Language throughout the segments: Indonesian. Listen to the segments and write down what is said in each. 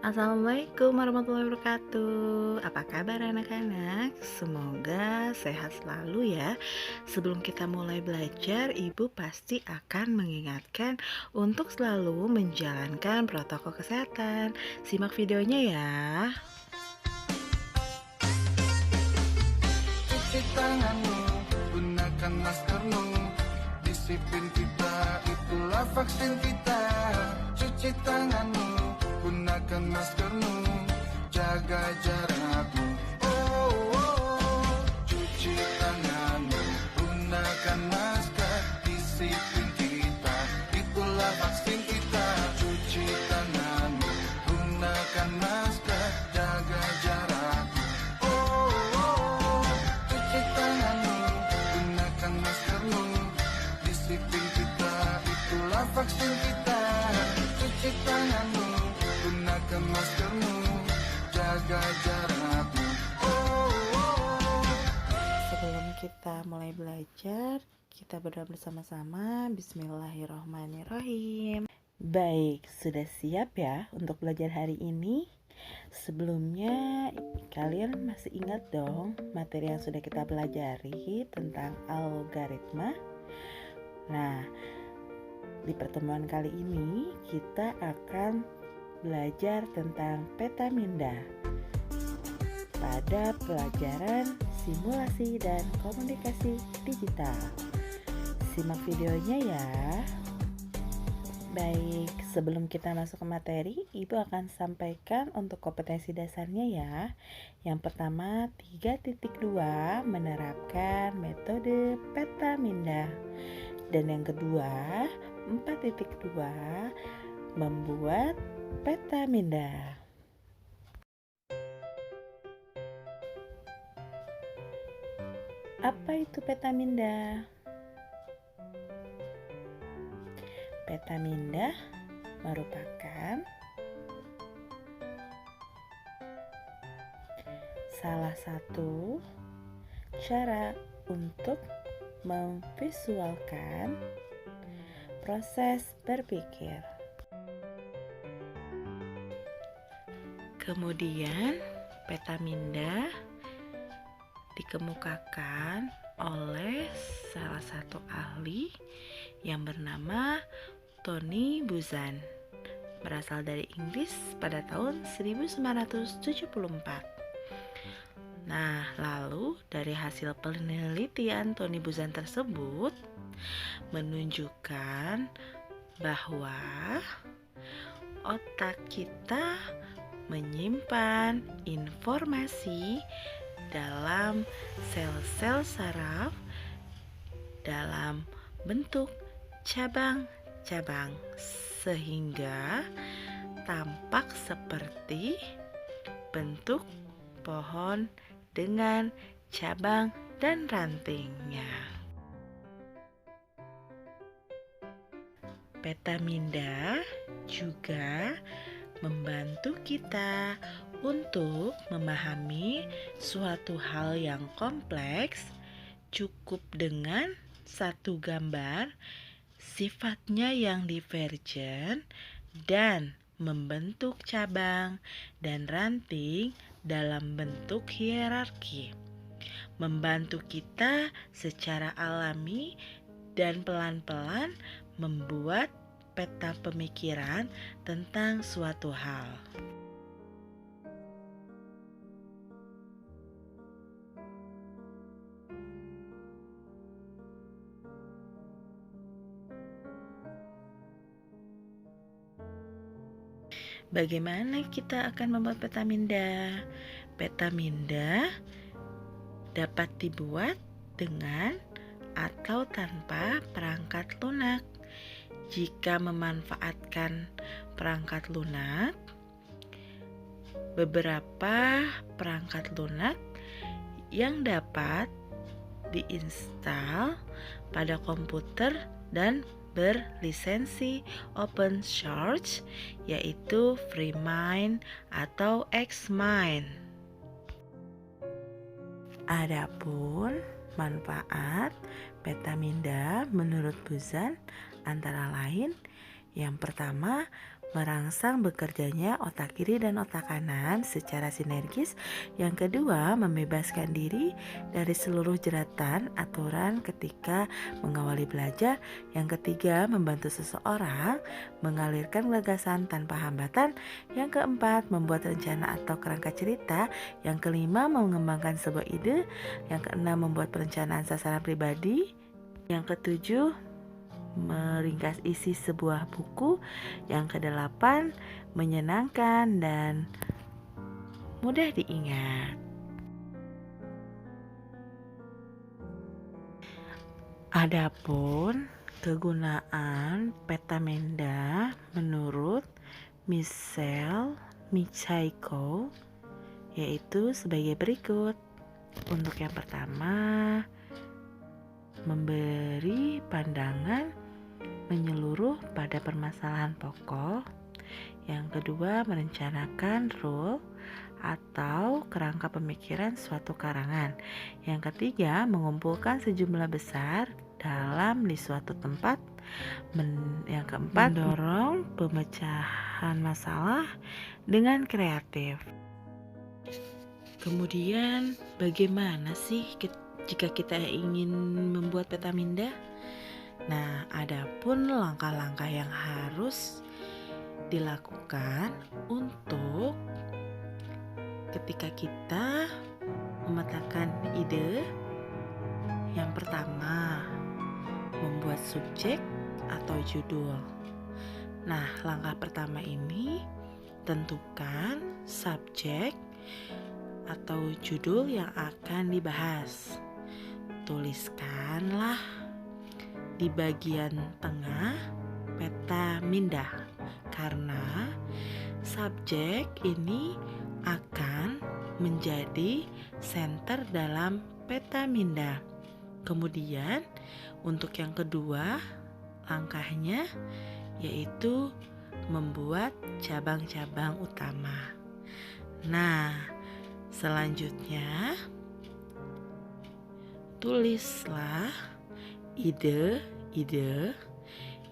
Assalamualaikum warahmatullahi wabarakatuh. Apa kabar anak-anak? Semoga sehat selalu ya. Sebelum kita mulai belajar, Ibu pasti akan mengingatkan untuk selalu menjalankan protokol kesehatan. Simak videonya ya. Cuci tanganmu, gunakan maskermu. Disiplin kita, itulah vaksin kita. Cuci tanganmu, gunakan maskermu. Jaga jarakmu. Oh, oh, oh. Cuci tanganmu, gunakan masker. Disiplin kita, itulah vaksin kita. Cuci tanganmu, gunakan masker. Jaga jarakmu. Oh, oh. Cuci tanganmu, gunakan maskermu. Disiplin kita, itulah vaksin kita. Cuci tanganmu, gunakan maskermu. Jaga jarakmu. Oh, oh. Sebelum kita mulai belajar, kita berdoa bersama-sama. Bismillahirrahmanirrahim. Baik, sudah siap ya untuk belajar hari ini? Sebelumnya, kalian masih ingat dong materi yang sudah kita pelajari tentang algoritma? Nah, di pertemuan kali ini kita akan belajar tentang peta minda pada pelajaran simulasi dan komunikasi digital. Simak videonya ya. Baik, sebelum kita masuk ke materi, Ibu akan sampaikan untuk kompetensi dasarnya ya. Yang pertama, 3.2 menerapkan metode peta minda. Dan yang kedua, 4.2 membuat peta minda. Apa itu peta minda? Peta minda merupakan salah satu cara untuk memvisualkan proses berpikir. Kemudian, peta minda dikemukakan oleh salah satu ahli yang bernama Tony Buzan, berasal dari Inggris pada tahun 1974. Nah, lalu dari hasil penelitian Tony Buzan tersebut menunjukkan bahwa otak kita menyimpan informasi dalam sel-sel saraf dalam bentuk cabang-cabang sehingga tampak seperti bentuk pohon dengan cabang dan rantingnya. Peta minda juga membantu kita untuk memahami suatu hal yang kompleks. Cukup dengan satu gambar, sifatnya yang divergen dan membentuk cabang dan ranting dalam bentuk hierarki, membantu kita secara alami dan pelan-pelan membuat peta pemikiran tentang suatu hal. Bagaimana kita akan membuat peta minda? Peta minda dapat dibuat dengan atau tanpa perangkat lunak. Jika memanfaatkan perangkat lunak, beberapa perangkat lunak yang dapat diinstal pada komputer dan berlisensi open source, yaitu FreeMind atau Xmind. Adapun manfaat peta minda menurut Buzan antara lain, yang pertama, merangsang bekerjanya otak kiri dan otak kanan secara sinergis. Yang kedua, membebaskan diri dari seluruh jeratan aturan ketika mengawali belajar. Yang ketiga, membantu seseorang mengalirkan gagasan tanpa hambatan. Yang keempat, membuat rencana atau kerangka cerita. Yang kelima, mengembangkan sebuah ide. Yang keenam, membuat perencanaan sasaran pribadi. Yang ketujuh, meringkas isi sebuah buku. Yang kedelapan, menyenangkan dan mudah diingat. Adapun kegunaan petamenda menurut Michelle Michaiko yaitu sebagai berikut. Untuk yang pertama, memberi pandangan menyeluruh pada permasalahan pokok. Yang kedua, merencanakan rule atau kerangka pemikiran suatu karangan. Yang ketiga, mengumpulkan sejumlah besar dalam di suatu tempat. Yang keempat, mendorong pemecahan masalah dengan kreatif. Kemudian, bagaimana sih jika kita ingin membuat petaminda? Nah, adapun langkah-langkah yang harus dilakukan untuk ketika kita memetakan ide. Yang pertama, membuat subjek atau judul. Nah, langkah pertama ini tentukan subjek atau judul yang akan dibahas. Tuliskanlah di bagian tengah petaminda, karena subjek ini akan menjadi center dalam petaminda. Kemudian untuk yang kedua, langkahnya yaitu membuat cabang-cabang utama. Nah, selanjutnya tulislah ide-ide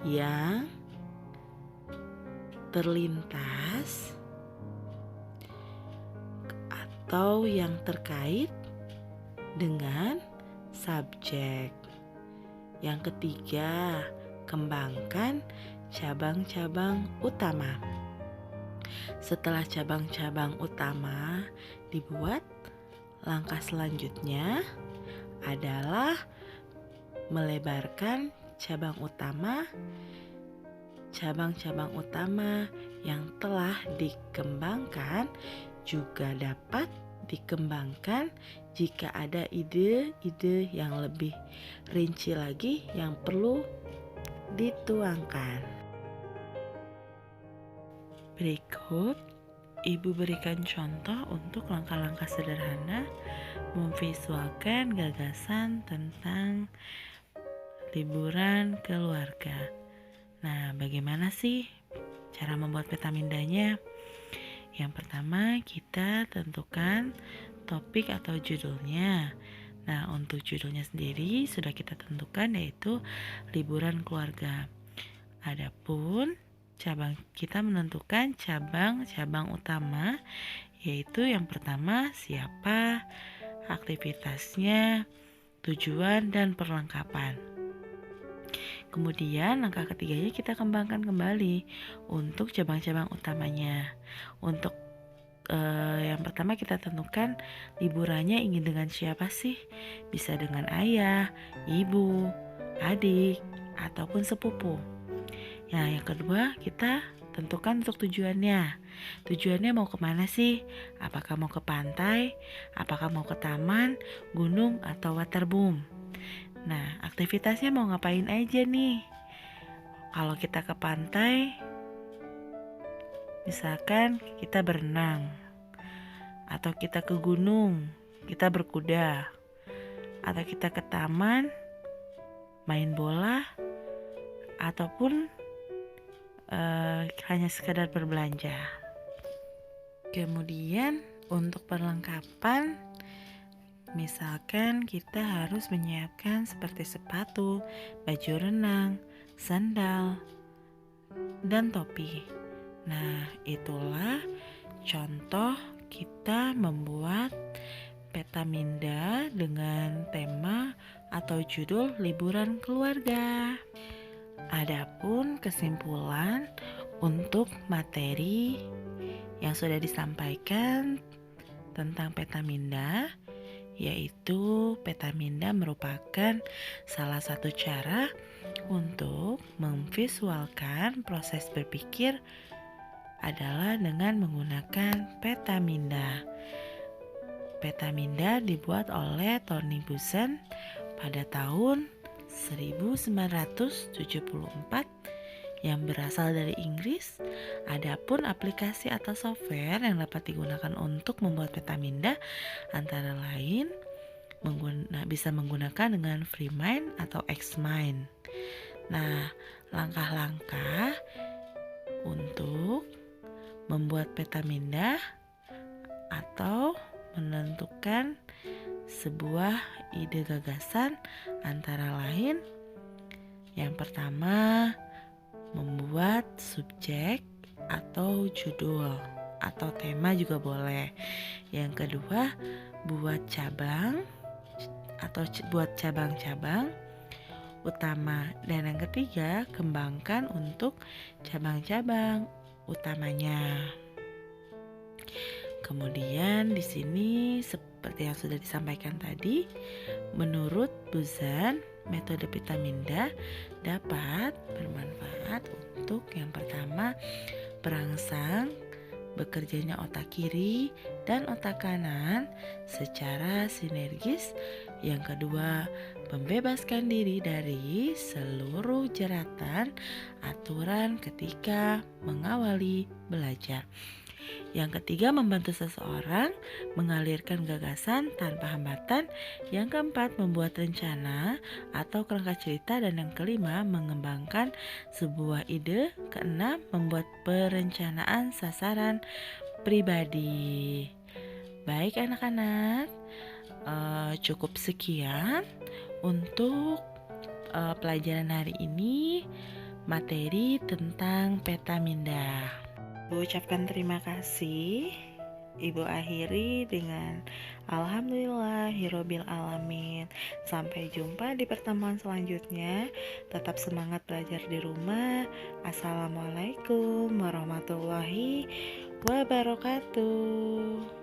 yang terlintas atau yang terkait dengan subjek. Yang ketiga, kembangkan cabang-cabang utama. Setelah cabang-cabang utama dibuat, langkah selanjutnya adalah melebarkan cabang-cabang utama yang telah dikembangkan juga dapat dikembangkan jika ada ide-ide yang lebih rinci lagi yang perlu dituangkan. Berikut Ibu berikan contoh untuk langkah-langkah sederhana memvisualkan gagasan tentang liburan keluarga. Nah, bagaimana sih cara membuat petamindanya? Yang pertama, kita tentukan topik atau judulnya. Nah, untuk judulnya sendiri sudah kita tentukan, yaitu liburan keluarga. Adapun kita menentukan cabang-cabang utama, yaitu yang pertama siapa, aktivitasnya, tujuan, dan perlengkapan. Kemudian langkah ketiganya kita kembangkan kembali untuk cabang-cabang utamanya. Untuk yang pertama kita tentukan liburannya ingin dengan siapa sih? Bisa dengan ayah, ibu, adik, ataupun sepupu. Nah, yang kedua kita tentukan untuk tujuannya. Tujuannya mau kemana sih? Apakah mau ke pantai? Apakah mau ke taman, gunung, atau waterboom? Nah, aktivitasnya mau ngapain aja nih? Kalau kita ke pantai, misalkan kita berenang, atau kita ke gunung, kita berkuda, atau kita ke taman, main bola, ataupun hanya sekadar berbelanja. Kemudian untuk perlengkapan, misalkan kita harus menyiapkan seperti sepatu, baju renang, sandal, dan topi. Nah, itulah contoh kita membuat peta minda dengan tema atau judul liburan keluarga. Adapun kesimpulan untuk materi yang sudah disampaikan tentang peta minda, yaitu peta minda merupakan salah satu cara untuk memvisualkan proses berpikir adalah dengan menggunakan peta minda. Peta minda dibuat oleh Tony Buzan pada tahun 1974 yang berasal dari Inggris. Adapun aplikasi atau software yang dapat digunakan untuk membuat peta minda antara lain bisa menggunakan dengan Freemind atau Xmind. Nah, langkah-langkah untuk membuat peta minda atau menentukan sebuah ide gagasan antara lain, yang pertama membuat subjek atau judul atau tema juga boleh. Yang kedua, buat cabang atau buat cabang-cabang utama. Dan yang ketiga, kembangkan untuk cabang-cabang utamanya. Kemudian di sini seperti yang sudah disampaikan tadi, menurut Buzan, metode peta minda dapat bermanfaat untuk yang pertama, perangsang bekerjanya otak kiri dan otak kanan secara sinergis. Yang kedua, membebaskan diri dari seluruh jeratan aturan ketika mengawali belajar. Yang ketiga, membantu seseorang mengalirkan gagasan tanpa hambatan. Yang keempat, membuat rencana atau kerangka cerita. Dan yang kelima, mengembangkan sebuah ide. Keenam, membuat perencanaan sasaran pribadi. Baik anak-anak, cukup sekian untuk pelajaran hari ini, materi tentang peta minda. Ibu ucapkan terima kasih. Ibu akhiri dengan alhamdulillahirobbil alamin. Sampai jumpa di pertemuan selanjutnya. Tetap semangat belajar di rumah. Assalamualaikum warahmatullahi wabarakatuh.